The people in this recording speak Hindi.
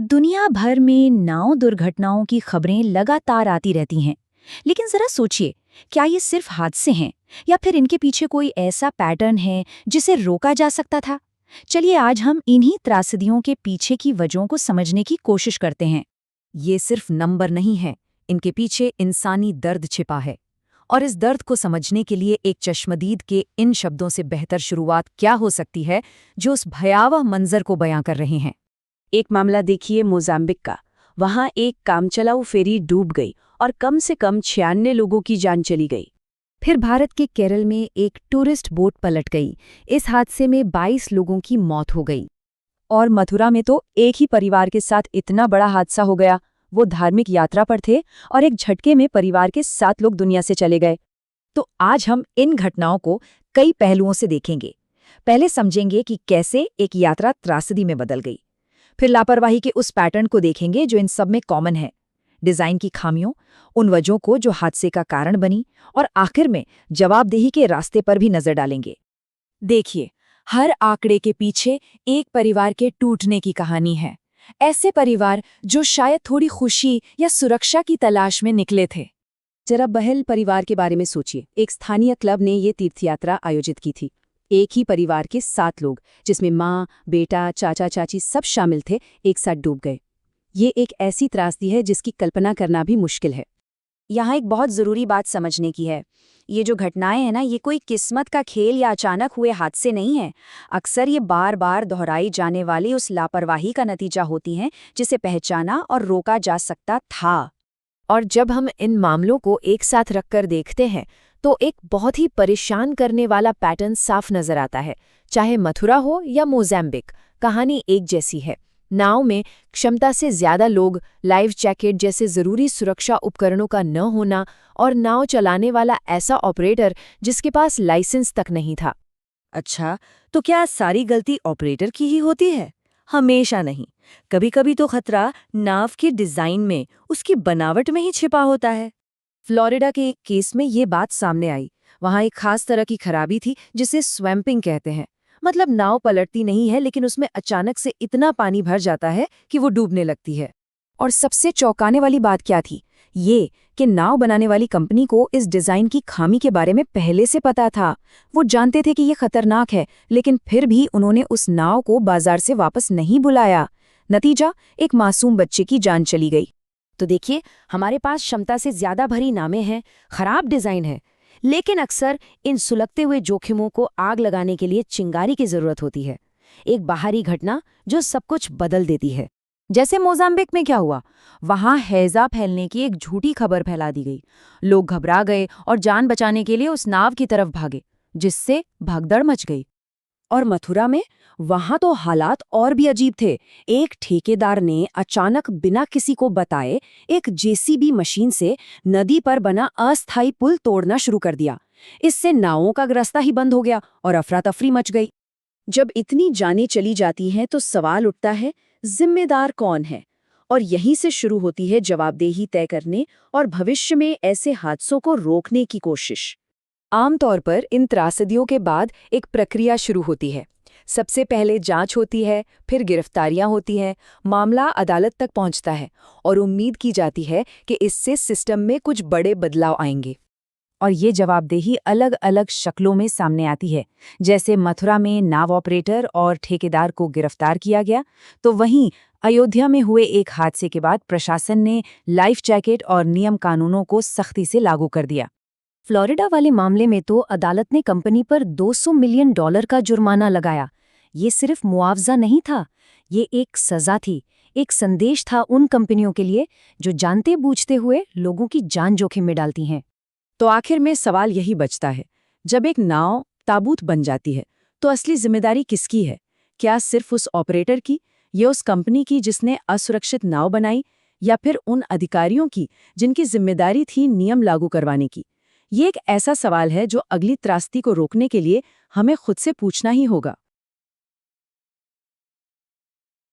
दुनिया भर में नाव दुर्घटनाओं की खबरें लगातार आती रहती हैं। लेकिन जरा सोचिए, क्या ये सिर्फ हादसे हैं या फिर इनके पीछे कोई ऐसा पैटर्न है जिसे रोका जा सकता था? चलिए आज हम इन्हीं त्रासदियों के पीछे की वजहों को समझने की कोशिश करते हैं। ये सिर्फ नंबर नहीं है, इनके पीछे इंसानी दर्द छिपा है। और इस दर्द को समझने के लिए एक चश्मदीद के इन शब्दों से बेहतर शुरुआत क्या हो सकती है जो उस भयावह मंजर को बयां कर रहे हैं। एक मामला देखिए मोजाम्बिक का। वहां एक कामचलाऊ फेरी डूब गई और कम से कम 96 लोगों की जान चली गई। फिर भारत के केरल में एक टूरिस्ट बोट पलट गई। इस हादसे में 22 लोगों की मौत हो गई। और मथुरा में तो एक ही परिवार के साथ इतना बड़ा हादसा हो गया। वो धार्मिक यात्रा पर थे और एक झटके में परिवार के 7 लोग दुनिया से चले गए। तो आज हम इन घटनाओं को कई पहलुओं से देखेंगे। पहले समझेंगे कि कैसे एक यात्रा त्रासदी में बदल गई। फिर लापरवाही के उस पैटर्न को देखेंगे जो इन सब में कॉमन है, डिजाइन की खामियों, उन वजहों को जो हादसे का कारण बनी, और आखिर में जवाबदेही के रास्ते पर भी नजर डालेंगे। देखिए, हर आंकड़े के पीछे एक परिवार के टूटने की कहानी है। ऐसे परिवार जो शायद थोड़ी खुशी या सुरक्षा की तलाश में निकले थे। जरा बहल परिवार के बारे में सोचिए। एक स्थानीय क्लब ने ये तीर्थयात्रा आयोजित की थी। एक ही परिवार के 7 लोग, जिसमें माँ, बेटा, चाचा चाची सब शामिल थे, एक साथ डूब गए। ये एक ऐसी त्रासदी है जिसकी कल्पना करना भी मुश्किल है। यहाँ एक बहुत ज़रूरी बात समझने की है। ये जो घटनाएं हैं ना, ये कोई किस्मत का खेल या अचानक हुए हादसे नहीं है। अक्सर ये बार बार दोहराई जाने वाली उस लापरवाही का नतीजा होती हैं जिसे पहचाना और रोका जा सकता था। और जब हम इन मामलों को एक साथ रखकर देखते हैं तो एक बहुत ही परेशान करने वाला पैटर्न साफ नजर आता है। चाहे मथुरा हो या मोज़ैम्बिक, कहानी एक जैसी है। नाव में क्षमता से ज्यादा लोग, लाइफ जैकेट जैसे जरूरी सुरक्षा उपकरणों का न होना, और नाव चलाने वाला ऐसा ऑपरेटर जिसके पास लाइसेंस तक नहीं था। अच्छा, तो क्या सारी गलती ऑपरेटर की ही होती है? हमेशा नहीं। कभी-कभी तो खतरा नाव के डिजाइन में, उसकी बनावट में ही छिपा होता है। फ्लोरिडा के एक केस में ये बात सामने आई। वहां एक खास तरह की खराबी थी जिसे स्वैम्पिंग कहते हैं। मतलब नाव पलटती नहीं है, लेकिन उसमें अचानक से इतना पानी भर जाता है कि वो डूबने लगती है। और सबसे चौंकाने वाली बात क्या थी? ये कि नाव बनाने वाली कंपनी को इस डिजाइन की खामी के बारे में पहले से पता था। वो जानते थे कि ये खतरनाक है, लेकिन फिर भी उन्होंने उस नाव को बाजार से वापस नहीं बुलाया। नतीजा, एक मासूम बच्चे की जान चली गई। तो देखिए, हमारे पास क्षमता से ज्यादा भरी नावें हैं, खराब डिजाइन है, लेकिन अक्सर इन सुलगते हुए जोखिमों को आग लगाने के लिए चिंगारी की जरूरत होती है। एक बाहरी घटना जो सब कुछ बदल देती है। जैसे मोजाम्बिक में क्या हुआ? वहां हैजा फैलने की एक झूठी खबर फैला दी गई। लोग घबरा गए और जान बचाने के लिए उस नाव की तरफ भागे, जिससे भगदड़ मच गई। और मथुरा में, वहां तो हालात और भी अजीब थे। एक ठेकेदार ने अचानक बिना किसी को बताए एक जेसीबी मशीन से नदी पर बना अस्थायी पुल तोड़ना शुरू कर दिया। इससे नावों का रास्ता ही बंद हो गया और अफरा तफरी मच गई। जब इतनी जानें चली जाती हैं तो सवाल उठता है, जिम्मेदार कौन है? और यहीं से शुरू होती है जवाबदेही तय करने और भविष्य में ऐसे हादसों को रोकने की कोशिश। आमतौर पर इन त्रासदियों के बाद एक प्रक्रिया शुरू होती है। सबसे पहले जांच होती है, फिर गिरफ्तारियां होती हैं, मामला अदालत तक पहुंचता है और उम्मीद की जाती है कि इससे सिस्टम में कुछ बड़े बदलाव आएंगे। और ये जवाबदेही अलग अलग शक्लों में सामने आती है। जैसे मथुरा में नाव ऑपरेटर और ठेकेदार को गिरफ्तार किया गया, तो वहीं अयोध्या में हुए एक हादसे के बाद प्रशासन ने लाइफ जैकेट और नियम कानूनों को सख्ती से लागू कर दिया। फ्लोरिडा वाले मामले में तो अदालत ने कंपनी पर $200 मिलियन का जुर्माना लगाया। ये सिर्फ मुआवजा नहीं था, ये एक सजा थी, एक संदेश था उन कंपनियों के लिए जो जानते बूझते हुए लोगों की जान जोखिम में डालती हैं। तो आखिर में सवाल यही बचता है, जब एक नाव ताबूत बन जाती है तो असली जिम्मेदारी किसकी है? क्या सिर्फ उस ऑपरेटर की, या उस कंपनी की जिसने असुरक्षित नाव बनाई, या फिर उन अधिकारियों की जिनकी जिम्मेदारी थी नियम लागू करवाने की? ये एक ऐसा सवाल है जो अगली त्रासदी को रोकने के लिए हमें खुद से पूछना ही होगा।